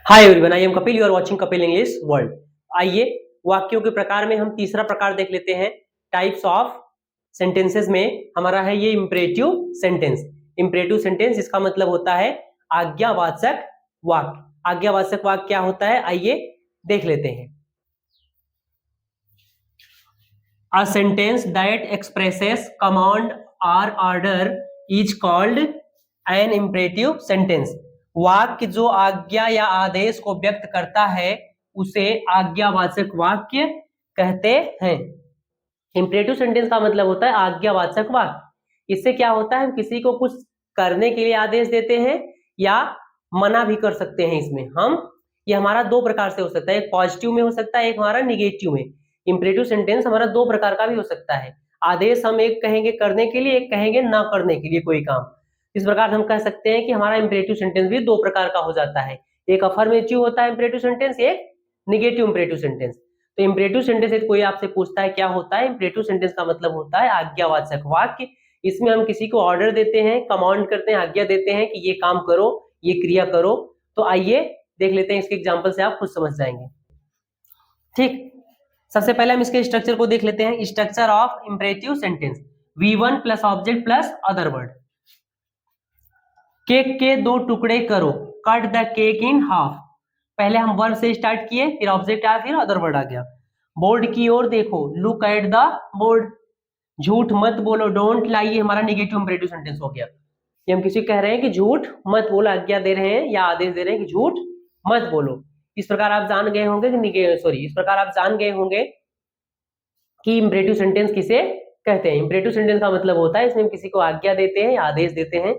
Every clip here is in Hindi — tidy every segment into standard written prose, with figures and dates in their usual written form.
Hi everyone, I am Kapil, you are watching Kapil English world. आइए वाक्यों के प्रकार में हम तीसरा प्रकार देख लेते हैं। टाइप्स ऑफ सेंटेंसेस में हमारा है ये इंपरेटिव सेंटेंस। इंपरेटिव सेंटेंस इसका मतलब होता है आज्ञावाचक वाक्य। आज्ञावाचक वाक्य क्या होता है, आइए देख लेते हैं। A sentence that expresses command or order is called an imperative sentence. वाक्य जो आज्ञा या आदेश को व्यक्त करता है उसे आज्ञावाचक वाक्य कहते हैं। इंपरेटिव सेंटेंस का मतलब होता है आज्ञावाचक वाक्य। इससे क्या होता है, हम किसी को कुछ करने के लिए आदेश देते हैं या मना भी कर सकते हैं। इसमें ये हमारा दो प्रकार से हो सकता है, एक पॉजिटिव में हो सकता है, एक हमारा निगेटिव में। इंपरेटिव सेंटेंस हमारा दो प्रकार का भी हो सकता है। आदेश हम एक कहेंगे करने के लिए, एक कहेंगे ना करने के लिए कोई काम। इस प्रकार हम कह सकते हैं कि हमारा इंपरेटिव सेंटेंस भी दो प्रकार का हो जाता है, एक अफर्मेटिव होता है इंपरेटिव सेंटेंस, एक निगेटिव इंपरेटिव सेंटेंस। तो इंपरेटिव सेंटेंस कोई आपसे पूछता है क्या होता है, इंपरेटिव सेंटेंस का मतलब होता है आज्ञावाचक वाक्य। इसमें हम किसी को ऑर्डर देते हैं, कमांड करते हैं, आज्ञा देते हैं कि ये काम करो, ये क्रिया करो। तो आइए देख लेते हैं, इसके एग्जांपल से आप खुद समझ जाएंगे। ठीक, सबसे पहले हम इसके स्ट्रक्चर को देख लेते हैं। Structure of imperative sentence, V1 plus object plus other word. Cake के 2 टुकड़े करो, cut the cake in half. पहले हम वर्ब से स्टार्ट किए, फिर ऑब्जेक्ट आया, फिर अदर वर्ड आ गया। बोर्ड की ओर देखो, लुक एट द बोर्ड। झूठ मत बोलो, डोंट लाई, ये हमारा निगेटिव इंपरेटिव सेंटेंस हो गया। ये हम किसी कह रहे हैं कि झूठ मत बोलो, आज्ञा दे रहे हैं या आदेश दे रहे हैं कि झूठ मत बोलो। इस प्रकार आप जान गए होंगे कि इस प्रकार आप जान गए होंगे कि इंपरेटिव सेंटेंस किसे कहते हैं। इंपरेटिव सेंटेंस का मतलब होता है इसमें हम किसी को आज्ञा देते हैं या आदेश देते हैं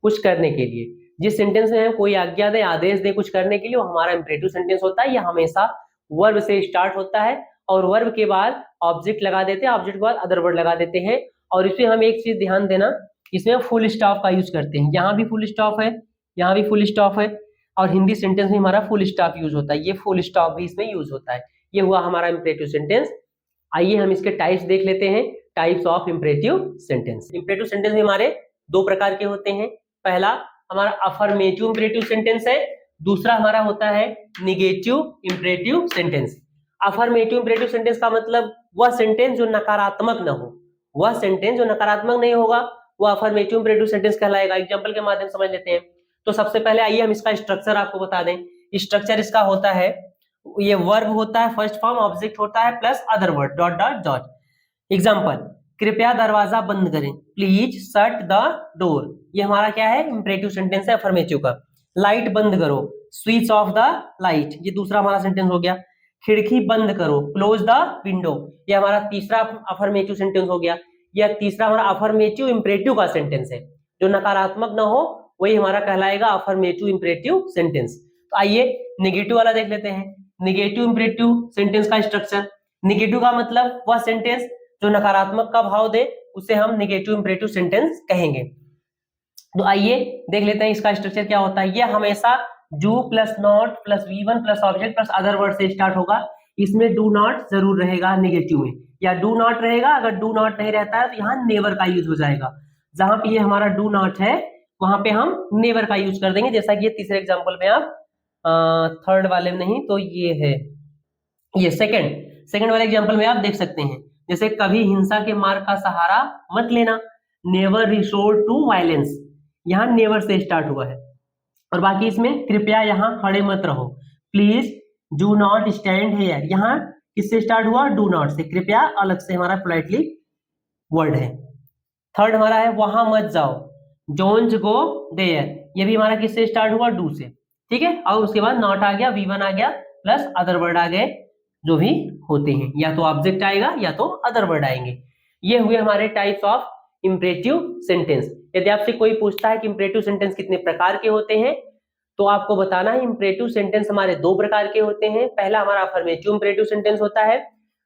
कुछ करने के लिए। जिस सेंटेंस में हम कोई आज्ञा दे, आदेश दे कुछ करने के लिए, वो हमारा इंपरेटिव सेंटेंस होता है। यह हमेशा वर्ब से स्टार्ट होता है और वर्ब के बाद ऑब्जेक्ट लगा देते हैं, ऑब्जेक्ट के बाद अदर वर्ड लगा देते हैं। और इसमें हम एक चीज ध्यान देना, इसमें फुल स्टॉप का यूज करते हैं। यहाँ भी फुल स्टॉप है, यहाँ भी फुल स्टॉप है, और हिंदी सेंटेंस में हमारा फुल स्टॉप यूज होता है। ये फुल स्टॉप भी इसमें यूज होता है। ये हुआ हमारा इंपरेटिव सेंटेंस। आइए हम इसके टाइप्स देख लेते हैं, types of imperative sentence. Imperative sentence भी हमारे दो प्रकार के होते हैं। पहला हमारा अफर्मेटिव इंपरेटिव सेंटेंस है, दूसरा हमारा होता है negative imperative sentence. Affirmative imperative sentence का मतलब वह सेंटेंस जो नकारात्मक न हो, वह सेंटेंस जो नकारात्मक नहीं होगा वह अफर्मेटिव इंपरेटिव सेंटेंस कहलाएगा। एग्जांपल के माध्यम से समझ लेते हैं। तो सबसे पहले आइए हम इसका स्ट्रक्चर आपको बता दें। स्ट्रक्चर इसका होता है, ये वर्ब होता है, फर्स्ट फॉर्म, ऑब्जेक्ट होता है plus other word, dot dot dot. Example, कृपया दरवाजा बंद करें, प्लीज शट द डोर। ये हमारा क्या है, इंपरेटिव सेंटेंस है अफर्मेटिव का। लाइट बंद करो, स्विच ऑफ द लाइट, ये दूसरा हमारा सेंटेंस हो गया। खिड़की बंद करो, क्लोज द विंडो, ये हमारा तीसरा अफर्मेटिव सेंटेंस हो गया। यह तीसरा हमारा अफर्मेटिव इंपरेटिव का सेंटेंस है, जो नकारात्मक ना हो वही हमारा कहलाएगा अफर्मेटिव इंपरेटिव सेंटेंस। तो आइए नेगेटिव वाला देख लेते हैं। नेगेटिव इंपरेटिव सेंटेंस का स्ट्रक्चर, नेगेटिव का मतलब वह सेंटेंस जो नकारात्मक का भाव दे उसे हम नेगेटिव इंपरेटिव सेंटेंस कहेंगे। तो आइए देख लेते हैं इसका स्ट्रक्चर क्या होता है। यह हमेशा do plus not plus V1 plus object plus other word से स्टार्ट होगा। इसमें डू नॉट जरूर रहेगा नेगेटिव में, या डू नॉट रहेगा। अगर डू नॉट नहीं रहता है तो यहाँ नेवर का यूज हो जाएगा। जहां पे ये हमारा डू नॉट है वहां पे हम नेवर का यूज कर देंगे, जैसा कि ये तीसरे एग्जाम्पल में आप थर्ड वाले में नहीं तो ये है, ये सेकंड वाले एग्जांपल में आप देख सकते हैं। जैसे कभी हिंसा के मार्ग का सहारा मत लेना, नेवर रिसोर्ट टू वायलेंस, यहाँ नेवर से स्टार्ट हुआ है। और बाकी इसमें कृपया यहाँ खड़े मत रहो, please do not stand here, यहाँ किससे स्टार्ट हुआ, डू नॉट से। कृपया अलग से हमारा पोलाइटली वर्ड है। थर्ड हमारा है वहां मत जाओ, डोंट गो देयर, ये भी हमारा किससे स्टार्ट हुआ, डू से। ठीक है, और उसके बाद नॉट आ गया, V1 आ गया प्लस अदर वर्ड आ गए, जो भी होते हैं, या तो ऑब्जेक्ट आएगा या तो अदर वर्ड आएंगे। ये हुए हमारे टाइप्स ऑफ इंपरेटिव सेंटेंस। यदि आपसे कोई पूछता है कि इंपरेटिव सेंटेंस कितने प्रकार के होते हैं तो आपको बताना है इंपरेटिव सेंटेंस हमारे दो प्रकार के होते हैं। पहला हमारा अफर्मेटिव इंपरेटिव सेंटेंस होता है,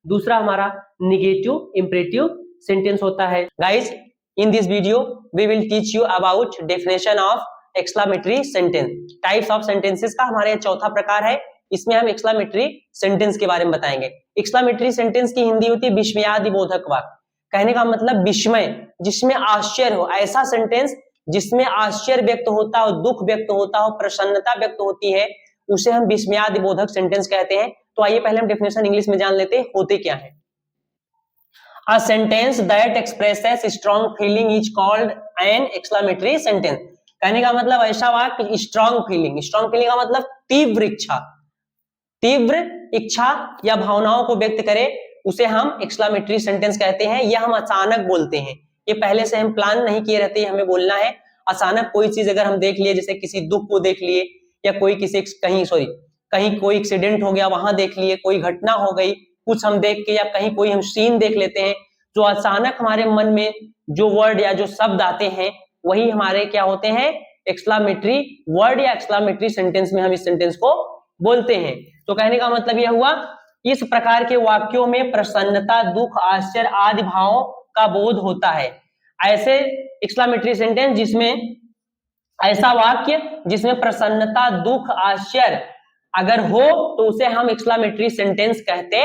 दूसरा हमारा निगेटिव इंपरेटिव सेंटेंस होता है। Guys, in this video we will teach you about definition of exclamatory sentence. Types of sentences का हमारे चौथा प्रकार है, इसमें हम एक्सक्लेमेटरी सेंटेंस के बारे में बताएंगे। एक्सक्लेमेटरी सेंटेंस की हिंदी होती है विस्मयादिबोधक वाक्य। कहने का मतलब विस्मय, जिसमें आश्चर्य हो, ऐसा सेंटेंस जिसमें आश्चर्य व्यक्त होता हो, दुख व्यक्त होता हो, प्रसन्नता व्यक्त होती है, उसे हम विस्मयादिबोधक सेंटेंस कहते हैं। तो आइए पहले हम डेफिनेशन इंग्लिश में जान लेते हैं होते क्या है। A sentence that expresses strong feeling is called an exclamatory sentence। कहने का मतलब ऐसा वाक्य स्ट्रॉन्ग फीलिंग का मतलब तीव्र इच्छा या भावनाओं को व्यक्त करे, उसे हम एक्सक्लामेटरी सेंटेंस कहते हैं। यह हम अचानक बोलते हैं, ये पहले से हम प्लान नहीं किए रहते, हमें बोलना है अचानक। कोई चीज अगर हम देख लिए, जैसे किसी दुख को देख लिए, या कोई किसी कहीं कोई एक्सीडेंट हो गया वहां देख लिए, कोई घटना हो गई कुछ हम देख के, या कहीं कोई हम सीन देख लेते हैं, जो अचानक हमारे मन में जो वर्ड या जो शब्द आते हैं वही हमारे क्या होते हैं, एक्सक्लामेटरी वर्ड या एक्सक्लामेटरी सेंटेंस में हम इस सेंटेंस को बोलते हैं। तो कहने का मतलब यह हुआ, इस प्रकार के वाक्यों में प्रसन्नता, दुख, आश्चर्य आदि भावों का बोध होता है। ऐसे एक्सक्लामेटरी सेंटेंस जिसमें, ऐसा वाक्य जिसमें प्रसन्नता, दुख, आश्चर्य अगर हो तो उसे हम एक्सक्लामेटरी सेंटेंस कहते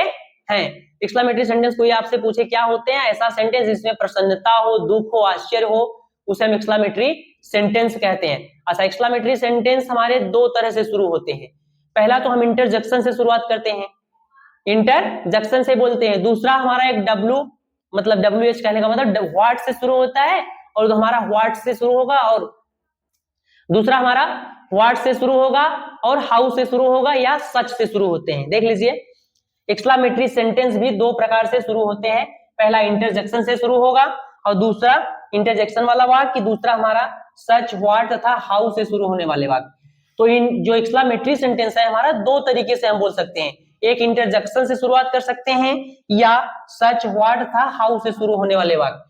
हैं। एक्सक्लामेटरी सेंटेंस कोई आपसे पूछे क्या होते हैं, ऐसा सेंटेंस जिसमें प्रसन्नता हो, दुख हो, आश्चर्य हो, उसे हम एक्सक्लामेटरी सेंटेंस कहते हैं। अच्छा, एक्सक्लामेटरी सेंटेंस हमारे दो तरह से शुरू होते हैं। पहला तो हम इंटरजेक्शन से शुरुआत करते हैं, इंटरजेक्शन से बोलते हैं। दूसरा हमारा एक WH कहने का मतलब व्हाट से शुरू होता है, और हमारा व्हाट से शुरू होगा, और दूसरा हमारा व्हाट से शुरू होगा और हाउ से शुरू होगा, या सच से शुरू होते हैं। देख लीजिए, एक्सक्लामेटरी सेंटेंस भी दो प्रकार से शुरू होते हैं। पहला इंटरजेक्शन से शुरू होगा, और दूसरा इंटरजेक्शन वाला वाक्य, दूसरा हमारा सच, व्हाट तथा हाउ से शुरू होने वाले वाक्य। तो इन जो एक्सक्लामेटरी सेंटेंस है हमारा, दो तरीके से हम बोल सकते हैं। एक इंटरजेक्शन से शुरुआत कर सकते हैं, या सच, व्हाट तथा हाउ से शुरू होने वाले वाक्य।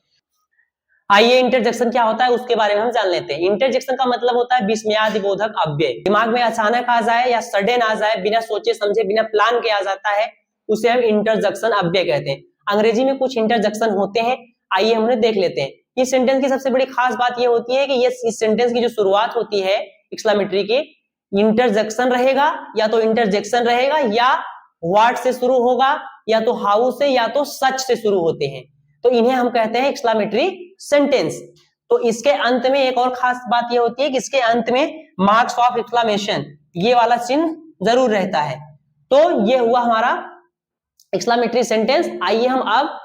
आइए इंटरजेक्शन क्या होता है उसके बारे में हम जान लेते हैं। इंटरजेक्शन का मतलब होता है विस्मयादिबोधक अव्यय। दिमाग में अचानक आ जाए या सडन आ जाए, बिना सोचे समझे, बिना प्लान के आ जाता है, उसे हम इंटरजेक्शन अव्यय कहते हैं। अंग्रेजी में कुछ इंटरजेक्शन होते हैं, आइए हम उन्हें देख लेते हैं। इस सेंटेंस की सबसे बड़ी खास बात यह होती है कि ये इस सेंटेंस की जो शुरुआत होती है एक्सक्लामेटरी की, इंटरजेक्शन रहेगा, या तो इंटरजेक्शन रहेगा, या व्हाट से शुरू होगा, या तो हाउ से, या तो सच से शुरू होते हैं। तो इन्हें हम कहते हैं एक्सक्लामेटरी सेंटेंस। तो इसके अंत में एक और खास बात यह होती है कि इसके अंत में मार्क्स ऑफ एक्सक्लामेशन, ये वाला चिन्ह जरूर रहता है। तो ये हुआ हमारा एक्सक्लामेटरी सेंटेंस। आइए हम अब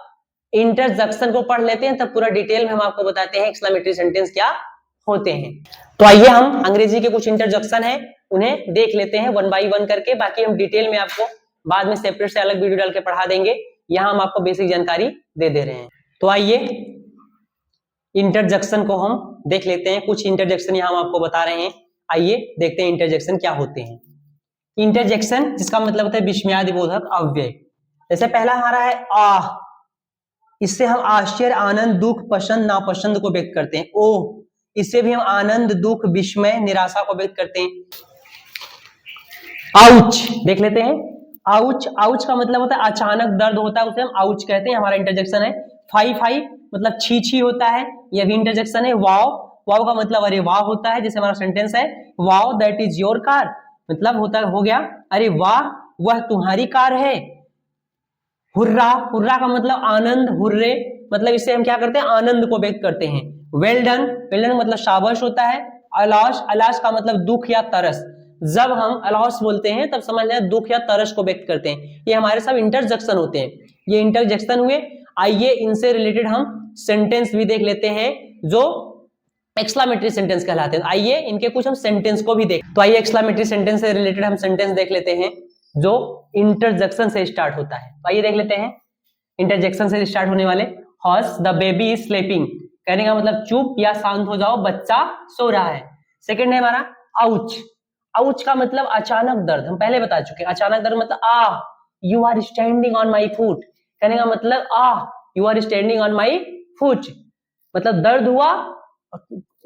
इंटरजेक्शन को पढ़ लेते हैं, तब पूरा डिटेल में हम आपको बताते हैं एक्सक्लामेटरी सेंटेंस क्या होते हैं। तो आइए हम अंग्रेजी के कुछ इंटरजेक्शन है उन्हें देख लेते हैं वन बाई वन करके। बाकी हम डिटेल में आपको बाद में सेपरेट से अलग वीडियो डाल के पढ़ा देंगे, यहां हम आपको बेसिक जानकारी दे रहे हैं। तो आइए इंटरजेक्शन को हम देख लेते हैं। कुछ इंटरजेक्शन यहां हम आपको बता रहे हैं, आइए देखते हैं इंटरजेक्शन क्या होते हैं। इंटरजेक्शन जिसका मतलब होता है विस्मयादिबोधक अव्यय। जैसे पहला हमारा है आह, इससे हम आश्चर्य, आनंद, दुख, पसंद, नापसंद को व्यक्त करते हैं। ओह, इससे भी हम आनंद, दुख, विस्मय, निराशा को व्यक्त करते हैं। आउच देख लेते हैं। आउच का मतलब होता है अचानक दर्द होता है, उसे हम आउच कहते हैं, हमारा इंटरजेक्शन है। फाई मतलब छी होता है, यह भी इंटरजेक्शन है। वाव का मतलब अरे वाह होता है, जैसे हमारा सेंटेंस है वाव दैट इज योर कार, मतलब होता हो गया अरे वाह वह तुम्हारी कार है। हुर्रा का मतलब आनंद, हुर्रे मतलब इससे हम क्या करते हैं, आनंद को व्यक्त करते हैं। वेल डन मतलब शाबाश होता है। अलाश का मतलब दुख या तरस, जब हम अलॉस बोलते हैं तब समझ लें दुख या तरस को व्यक्त करते हैं। ये हमारे सब इंटरजेक्शन होते हैं, ये इंटरजेक्शन हुए। आइए इनसे रिलेटेड हम सेंटेंस भी देख लेते हैं जो एक्सक्लामेटरी सेंटेंस कहलाते हैं। आइए इनके कुछ हम सेंटेंस को भी देख, तो आइए एक्सक्लामेटरी सेंटेंस से रिलेटेड हम सेंटेंस देख लेते हैं जो इंटरजेक्शन से स्टार्ट होता है। तो आइए देख लेते हैं इंटरजेक्शन से स्टार्ट होने वाले। House the baby is sleeping, कहने का मतलब चुप या शांत हो जाओ, बच्चा सो रहा है। सेकंड है हमारा आउच का मतलब अचानक दर्द, हम पहले बता चुके हैं। अचानक दर्द मतलब ah you are standing on my foot, कहने का मतलब ah you are standing on my foot, मतलब दर्द हुआ,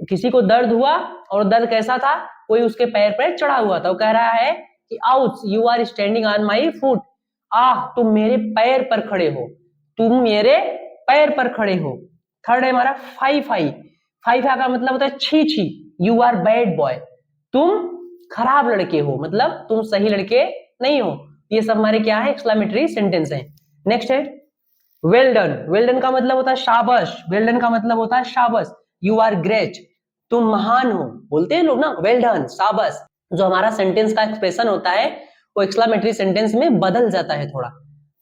किसी को दर्द हुआ और दर्द कैसा था, कोई उसके पैर पर चढ़ा हुआ था। वो कह रहा है कि ouch you are standing on my foot, ah तुम मेरे पैर पर खड़े हो, तुम मेरे पैर पर खड़े हो। थर्ड है हमारा फाई का मतलब होता है छी, यू आर बैड बॉय, तुम खराब लड़के हो, मतलब तुम सही लड़के नहीं हो। ये सब हमारे क्या है, एक्सक्लामेटरी सेंटेंस है। नेक्स्ट है वेल डन का मतलब होता है शाबाश, मतलब होता है शाबाश। यू आर ग्रेट, तुम महान हो, बोलते हैं लोग ना वेल डन शाबाश। जो हमारा सेंटेंस का एक्सप्रेशन होता है वो एक्सक्लेमेटरी सेंटेंस में बदल जाता है थोड़ा।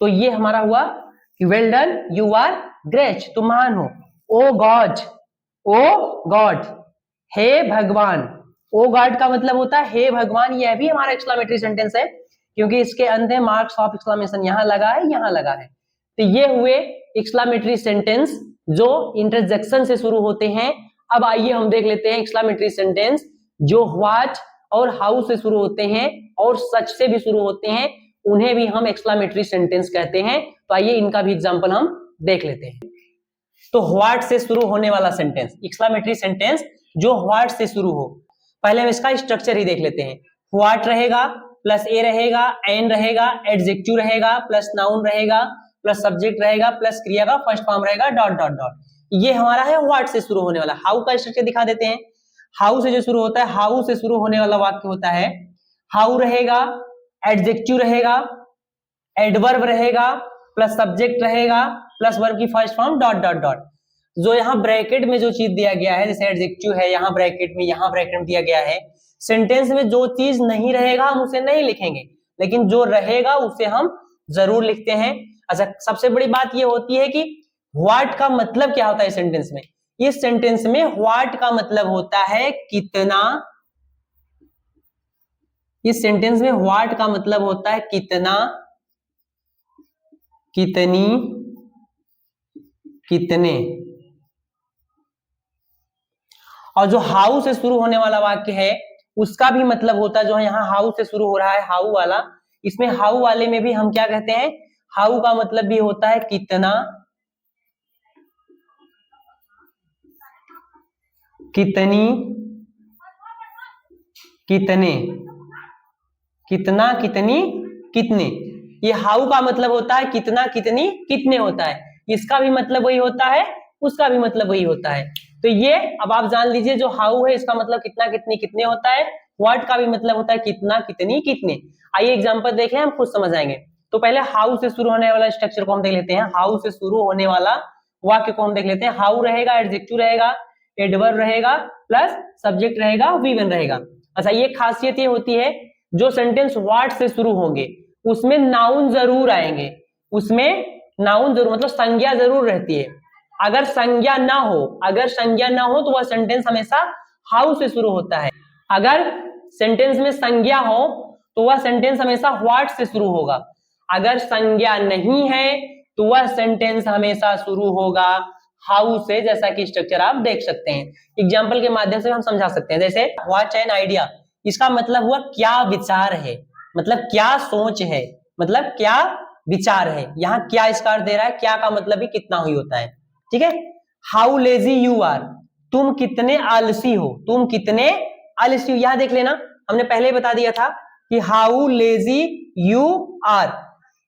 तो ये हमारा हुआ well done, you are great, तुम महान हो। ओ गॉड, ओ गॉड, हे भगवान। ओ गॉड का मतलब होता है हे भगवान, यह भी हमारा एक्सक्लेमेटरी सेंटेंस है क्योंकि इसके अंत में मार्क्स ऑफ एक्सक्लेमेशन यहां लगा है, यहां लगा है। तो ये हुए एक्सक्लेमेटरी सेंटेंस जो इंटरजेक्शन से शुरू होते हैं। अब आइए हम देख लेते हैं एक्सक्लेमेटरी सेंटेंस जो व्हाट और हाउ से शुरू होते हैं और सच से भी शुरू होते हैं, उन्हें भी हम एक्सक्लेमेटरी सेंटेंस कहते हैं। तो आइए इनका भी एग्जांपल हम देख लेते हैं। तो व्हाट से शुरू होने वाला सेंटेंस, एक्सक्लेमेटरी सेंटेंस जो व्हाट से शुरू हो। पहले हम इसका स्ट्रक्चर ही देख लेते हैं। व्हाट रहेगा प्लस ए रहेगा, एन रहेगा, एडजेक्टिव रहेगा, प्लस नाउन रहेगा, प्लस सब्जेक्ट रहेगा, प्लस क्रिया का फर्स्ट फॉर्म रहेगा, डॉट डॉट डॉट। ये हमारा है व्हाट से शुरू होने वाला। हाउ का स्ट्रक्चर दिखा देते हैं। हाउ से जो शुरू होता है, हाउ से शुरू होने वाला वाक्य होता है हाउ रहेगा, एडजेक्टिव रहेगा, एडवर्ब रहेगा, प्लस सब्जेक्ट रहेगा, प्लस वर्ब की first form, dot dot dot. जो यहाँ ब्रैकेट में जो चीज दिया गया है, जैसे एडजेक्टिव है यहाँ ब्रैकेट में, यहाँ ब्रैकेट में दिया गया है। सेंटेंस में जो चीज नहीं रहेगा हम उसे नहीं लिखेंगे, लेकिन जो रहेगा उसे हम जरूर लिखते हैं। अच्छा, सबसे बड़ी बात ये होती है कि व्हाट का मतलब क्या होता है सेंटेंस में। इस सेंटेंस में व्हाट का मतलब होता है कितना। इस सेंटेंस में व्हाट का मतलब होता है कितना, कितनी, कितने। और जो हाउ से शुरू होने वाला वाक्य है उसका भी मतलब होता है, जो यहाँ हाउ से शुरू हो रहा है हाउ वाला, इसमें हाउ वाले में भी हम क्या कहते हैं, हाउ का मतलब भी होता है कितना, कितनी, कितने, कितना, कितनी, कितने। ये हाउ का मतलब होता है कितना, कितनी, कितने होता है। इसका भी मतलब वही होता है, उसका भी मतलब वही होता है। तो ये अब आप जान लीजिए, जो हाउ है इसका मतलब कितना, कितनी, कितने होता है। व्हाट का भी मतलब होता है कितना, कितनी, कितने। आइए एग्जांपल देखें, हम खुद समझ आएंगे। तो पहले हाउ से शुरू होने वाला स्ट्रक्चर को हम देख लेते हैं। हाउ से शुरू होने वाला वाक्य को हम देख लेते हैं। हाउ रहेगा, एडजेक्टिव रहेगा, एडवर्ब रहेगा, प्लस सब्जेक्ट रहेगा, वी वन रहेगा। अच्छा, ये खासियत ये होती है जो सेंटेंस व्हाट से शुरू होंगे उसमें नाउन जरूर आएंगे, उसमें नाउन जरूर मतलब संज्ञा जरूर रहती है। अगर संज्ञा ना हो, अगर संज्ञा ना हो तो वह सेंटेंस हमेशा हाउ से शुरू होता है। अगर सेंटेंस में संज्ञा हो तो वह सेंटेंस हमेशा व्हाट से शुरू होगा। अगर संज्ञा नहीं है तो वह सेंटेंस हमेशा शुरू होगा हाउ से, जैसा कि स्ट्रक्चर आप देख सकते हैं। एग्जाम्पल के माध्यम से हम समझा सकते हैं। जैसे व्हाट एन आइडिया, इसका मतलब हुआ क्या विचार है, मतलब क्या सोच है, मतलब क्या विचार है। यहाँ क्या इसका अर्थ दे रहा है, क्या का मतलब भी कितना हुई होता है, ठीक है। हाउ लेजी यू आर, तुम कितने आलसी हो, तुम कितने आलसी हो। यहां देख लेना, हमने पहले ही बता दिया था कि हाउ लेजी यू आर।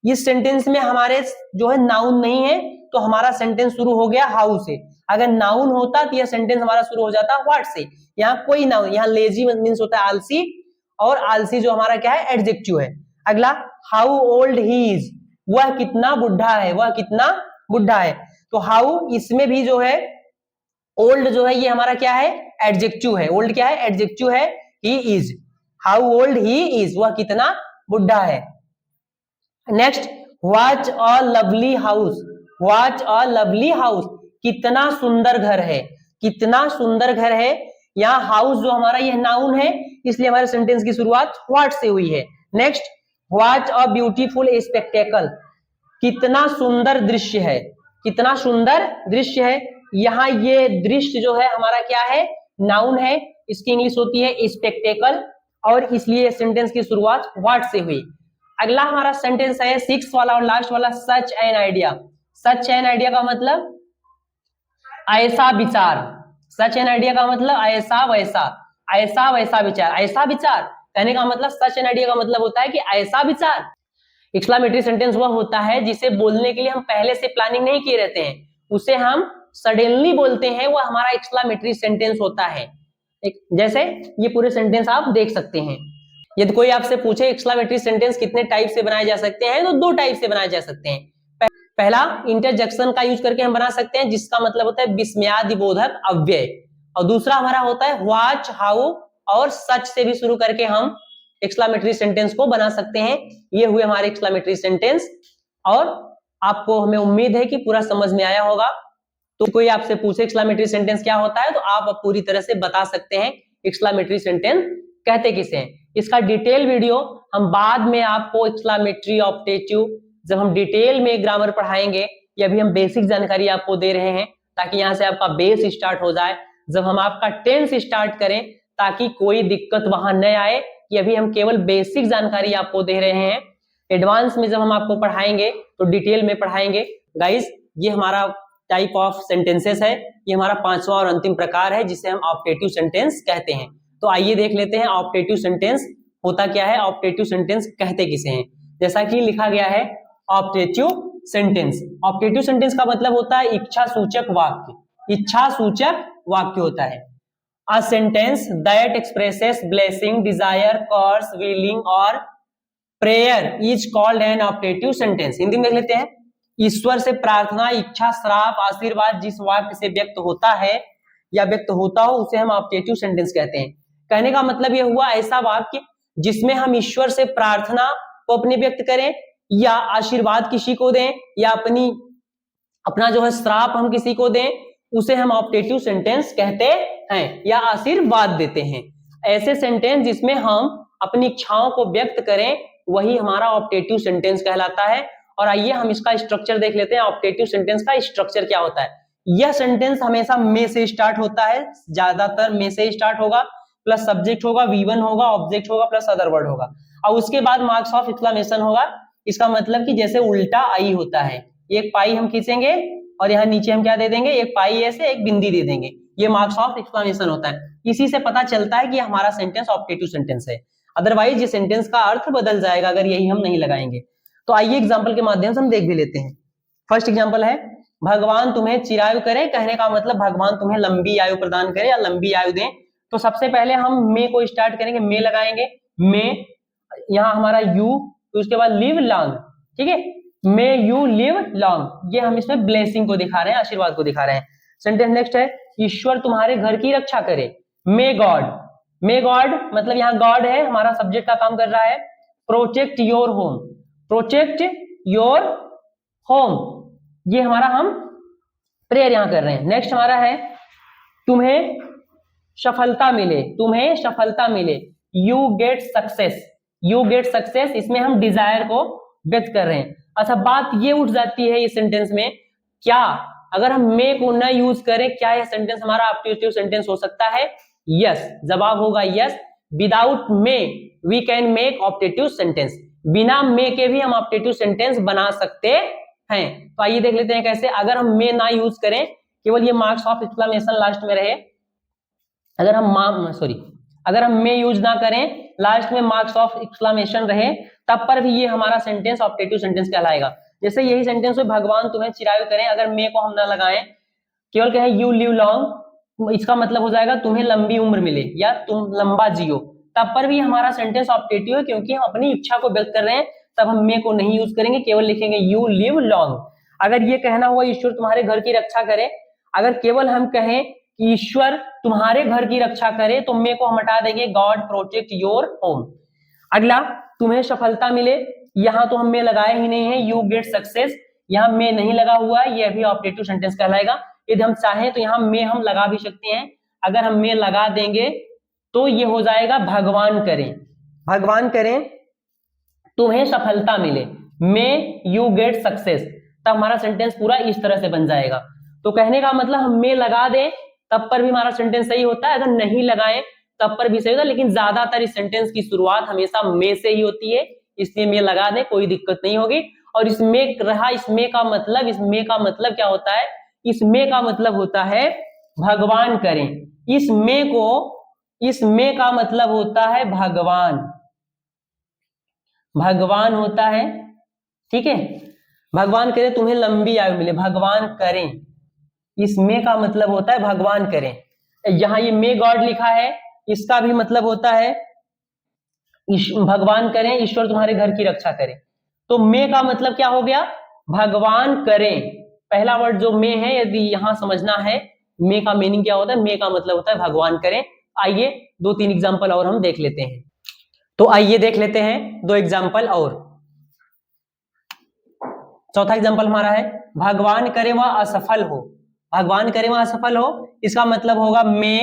इस सेंटेंस में हमारे जो है नाउन नहीं है तो हमारा सेंटेंस शुरू हो गया हाउ से। अगर नाउन होता तो यह सेंटेंस हमारा शुरू हो जाता व्हाट से। यहाँ कोई नाउन, यहाँ लेजी मीन्स होता है आलसी, और आलसी जो हमारा क्या है, एडजेक्टिव है। अगला, हाउ ओल्ड ही इज, वह कितना बुढ़ा है, वह कितना बुढ़ा है। तो हाउ इसमें भी जो है ओल्ड जो है ये हमारा क्या है, एडजेक्टिव है। ओल्ड क्या है, एडजेक्टिव है। He is, how old he is, वह कितना बुढ़ा है। Next, what a lovely house, what a lovely house, कितना सुंदर घर है, कितना सुंदर घर है। यहाँ हाउस जो हमारा यह नाउन है इसलिए हमारे सेंटेंस की शुरुआत व्हाट से हुई है। Next, what a beautiful spectacle, कितना सुंदर दृश्य है, कितना सुंदर दृश्य है। यहाँ ये दृश्य जो है हमारा क्या है, नाउन है, इसकी इंग्लिश होती है स्पेक्टेकल, और इसलिए सेंटेंस की शुरुआत व्हाट से हुई। अगला हमारा सेंटेंस है सिक्स वाला और लास्ट वाला, such an idea. Such an idea का मतलब ऐसा विचार, सच एन आइडिया का मतलब ऐसा वैसा, ऐसा वैसा विचार। ऐसा विचार कहने का मतलब, सच एन आइडिया का मतलब होता है कि ऐसा विचार। एक्सक्लेमेटरी सेंटेंस वह होता है जिसे बोलने के लिए हम पहले से प्लानिंग नहीं किए रहते हैं, उसे हम सडनली बोलते हैं, वह हमारा एक्सक्लेमेटरी सेंटेंस होता है। जैसे ये पूरे सेंटेंस आप देख सकते हैं। यदि कोई आपसे पूछे एक्सक्लेमेटरी सेंटेंस कितने टाइप से बनाए जा सकते हैं, तो दो टाइप से बनाए जा सकते हैं। पहला, इंटरजेक्शन का यूज करके हम बना सकते हैं जिसका मतलब होता है विस्मयादिबोधक अव्यय, और दूसरा हमारा होता है व्हाट, हाउ, और सच से भी शुरू करके हम एक्सक्लेमेटरी सेंटेंस को बना सकते हैं। ये हुए हमारे एक्सक्लेमेटरी सेंटेंस, और आपको हमें उम्मीद है कि पूरा समझ में आया होगा। तो कोई आपसे पूछे एक्सक्लेमेटरी सेंटेंस क्या होता है, तो आप अब पूरी तरह से बता सकते हैं एक्सक्लेमेटरी सेंटेंस कहते किसे हैं। इसका डिटेल वीडियो हम बाद में आपको एक्सक्लेमेटरी, ऑप्टेटिव, जब हम डिटेल में ग्रामर पढ़ाएंगे, ये अभी हम बेसिक जानकारी आपको दे रहे हैं ताकि यहां से आपका बेस स्टार्ट हो जाए। जब हम आपका टेंस स्टार्ट करें ताकि कोई दिक्कत वहां न आए, कि अभी हम केवल बेसिक जानकारी आपको दे रहे हैं। एडवांस में जब हम आपको पढ़ाएंगे तो डिटेल में पढ़ाएंगे। गाइस, ये हमारा टाइप ऑफ सेंटेंसेस है, ये हमारा पांचवा और अंतिम प्रकार है जिसे हम ऑप्टेटिव सेंटेंस कहते हैं। तो आइए देख लेते हैं ऑप्टेटिव सेंटेंस होता क्या है, ऑप्टेटिव सेंटेंस कहते किसे हैं। जैसा कि लिखा गया है ऑप्टेटिव सेंटेंस। ऑप्टेटिव सेंटेंस का मतलब होता है इच्छा सूचक वाक्य। इच्छा सूचक वाक्य होता है a sentence that expresses blessing, desire, curse, willing और prayer is called an optative sentence। Hindi में देख लेते हैं। ईश्वर से प्रार्थना, इच्छा, श्राप, आशीर्वाद जिस वाक्य से व्यक्त होता है या व्यक्त होता हो उसे हम ऑप्टेटिव सेंटेंस कहते हैं। कहने का मतलब यह हुआ ऐसा वाक्य जिसमें हम ईश्वर से प्रार्थना को अपनी व्यक्त करें, या आशीर्वाद किसी को दें, या अपना जो है श्राप हम किसी को दें, उसे हम ऑप्टेटिव सेंटेंस कहते हैं, या आशीर्वाद देते हैं। ऐसे सेंटेंस जिसमें हम अपनी इच्छाओं को व्यक्त करें वही हमारा ऑप्टेटिव सेंटेंस कहलाता है। और आइए हम इसका स्ट्रक्चर देख लेते हैं। ऑप्टेटिव सेंटेंस का स्ट्रक्चर क्या होता है। यह सेंटेंस हमेशा में से स्टार्ट होता है, ज्यादातर में से स्टार्ट होगा, प्लस सब्जेक्ट होगा, V1 होगा, ऑब्जेक्ट होगा, प्लस अदर वर्ड होगा, और उसके बाद मार्क्स ऑफ एक्सक्लेमेशन होगा। इसका मतलब कि जैसे उल्टा आई होता है, एक पाई हम खींचेंगे और यहाँ नीचे हम क्या दे देंगे, एक पाई ऐसे एक बिंदी दे देंगे, ये मार्क्स ऑफ एक्सक्लेमेशन होता है। इसी से पता चलता है कि हमारा सेंटेंस ऑप्टेटिव सेंटेंस है। अदरवाइज ये सेंटेंस का अर्थ बदल जाएगा अगर यही हम नहीं लगाएंगे। तो आइए एग्जाम्पल के माध्यम से हम देख भी लेते हैं। फर्स्ट एग्जाम्पल है, भगवान तुम्हें चिरायु करे। कहने का मतलब भगवान तुम्हें लंबी आयु प्रदान करे या लंबी आयु दें। तो सबसे पहले हम मे को स्टार्ट करेंगे, मे लगाएंगे, मे, यहाँ हमारा यू, तो उसके बाद लिव लॉन्ग, ठीक है, मे यू लिव लॉन्ग, ये हम इसमें ब्लेसिंग को दिखा रहे हैं, आशीर्वाद को दिखा रहे हैं। सेंटेंस नेक्स्ट है, ईश्वर तुम्हारे घर की रक्षा करे। मे गॉड, मे गॉड मतलब यहाँ गॉड है, हमारा सब्जेक्ट का काम कर रहा है। Protect your home, protect your home, ये हमारा हम प्रेयर यहां कर रहे हैं। नेक्स्ट हमारा है, तुम्हें सफलता मिले, तुम्हें सफलता मिले, you get success, you get success, इसमें हम डिजायर को व्यक्त कर रहे हैं। अच्छा, बात ये उठ जाती है इस सेंटेंस में, क्या अगर हम मे को न यूज करें क्या यह सेंटेंस हमारा ऑप्टेटिव सेंटेंस हो सकता है? यस, जवाब होगा yes. Without may we can make optative sentence, बिना मे के भी हम ऑप्टेटिव सेंटेंस बना सकते हैं। तो आइए देख लेते हैं कैसे। अगर हम मे ना यूज करें, केवल ये मार्क्स ऑफ एक्सक्लेमेशन लास्ट में रहे, अगर हम मे यूज ना करें, लास्ट में मार्क्स ऑफ एक्सक्लेमेशन रहे, तब पर भी ये हमारा सेंटेंस ऑप्टेटिव सेंटेंस कहलाएगा। जैसे यही सेंटेंस में भगवान तुम्हें चिरायु करें, अगर मे को हम ना लगाएं, केवल कहें यू लिव लॉन्ग, इसका मतलब हो जाएगा तुम्हें लंबी उम्र मिले या तुम लंबा जियो, तब पर भी हमारा सेंटेंस ऑप्टेटिव है क्योंकि हम अपनी इच्छा को व्यक्त कर रहे हैं। तब हम मे को नहीं यूज करेंगे, केवल लिखेंगे यू लिव लॉन्ग। अगर ये कहना हुआ ईश्वर तुम्हारे घर की रक्षा करे, अगर केवल हम कहें कि ईश्वर तुम्हारे घर की रक्षा करे, तो मे को हम हटा देंगे, गॉड प्रोटेक्ट योर होम। अगला, तुम्हें सफलता मिले, यहाँ तो हम मे लगाए ही नहीं है, यू गेट सक्सेस, यहाँ मे नहीं लगा हुआ है, ये अभी ऑप्टेटिव सेंटेंस कहलाएगा। यदि हम चाहें तो यहाँ मे हम लगा भी सकते हैं। अगर हम मे लगा देंगे तो ये हो जाएगा भगवान करें, भगवान करें तुम्हें सफलता मिले, मे यू गेट सक्सेस, तब हमारा सेंटेंस पूरा इस तरह से बन जाएगा। तो कहने का मतलब हम मे लगा दें तब पर भी हमारा सेंटेंस सही होता है, अगर नहीं लगाएं तब पर भी सही होता है, लेकिन ज्यादातर इस सेंटेंस की शुरुआत हमेशा मे से ही होती है, इसलिए मे लगा दें, कोई दिक्कत नहीं होगी। और इसमें रहा, इसमें का मतलब, इसमें का मतलब क्या होता है? इसमें का मतलब होता है भगवान करें, इसमें का मतलब होता है भगवान, भगवान होता है, ठीक है। भगवान करे तुम्हें लंबी आयु मिले, भगवान करें, इसमें का मतलब होता है भगवान करें। यहां ये मे गॉड लिखा है, इसका भी मतलब होता है भगवान करें, ईश्वर तुम्हारे घर की रक्षा करे। तो मे का मतलब क्या हो गया? भगवान करें। पहला वर्ड जो मे है, यदि यहां समझना है मे का मीनिंग क्या होता है, मे का मतलब होता है भगवान करें। आइए 2-3 एग्जाम्पल और हम देख लेते हैं। तो आइए देख लेते हैं 2 एग्जाम्पल और। चौथा एग्जाम्पल हमारा है भगवान करे वह असफल हो। भगवान करे वह असफल हो, इसका मतलब होगा मे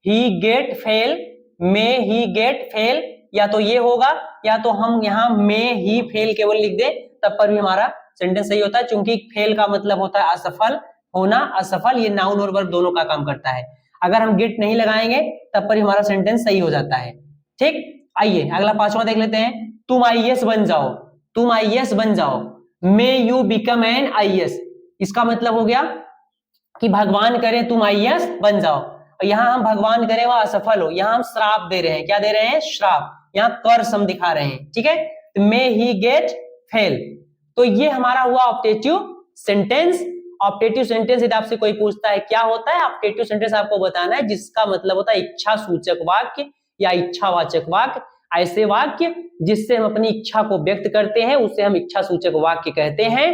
ही गेट फेल, मे ही गेट फेल, या तो ये होगा या तो हम यहाँ मे ही फेल केवल लिख दे, तब पर भी हमारा सेंटेंस सही होता है, क्योंकि फेल का मतलब होता है असफल होना, असफल ये नाउन और वर्ब दोनों का काम करता है। अगर हम गेट नहीं लगाएंगे तब पर हमारा सेंटेंस सही हो जाता है। ठीक, आइए अगला 5वां देख लेते हैं। तुम आईएएस बन जाओ, तुम आईएएस बन जाओ, may you become an IAS. इसका मतलब हो गया कि भगवान करे तुम आईएएस बन जाओ, और यहां हम भगवान करे वह असफल हो, यहां हम श्राप दे रहे हैं। क्या दे रहे हैं? श्राप। यहां कर्स हम दिखा रहे हैं। ठीक है, मे ही गेट फेल। तो ये हमारा हुआ ऑप्टेटिव सेंटेंस। ऑप्टेटिव सेंटेंस यदि आपसे कोई पूछता है क्या होता है, ऑप्टेटिव सेंटेंस आपको बताना है जिसका मतलब होता है इच्छा सूचक वाक्य या इच्छावाचक वाक्य। ऐसे वाक्य जिससे हम अपनी इच्छा को व्यक्त करते हैं उसे हम इच्छा सूचक वाक्य कहते हैं।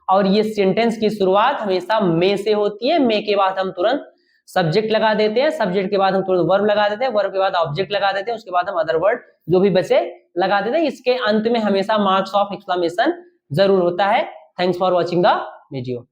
और ये सेंटेंस की शुरुआत हमेशा मे से होती है। मे के बाद हम तुरंत सब्जेक्ट लगा देते हैं, सब्जेक्ट के बाद हम तुरंत वर्ब लगा देते हैं, वर्ब के बाद ऑब्जेक्ट लगा देते हैं, उसके बाद हम अदर वर्ड जो भी बचे लगा देते हैं। इसके अंत में हमेशा मार्क्स ऑफ एक्सक्लेमेशन जरूर होता है। Thanks for watching the video.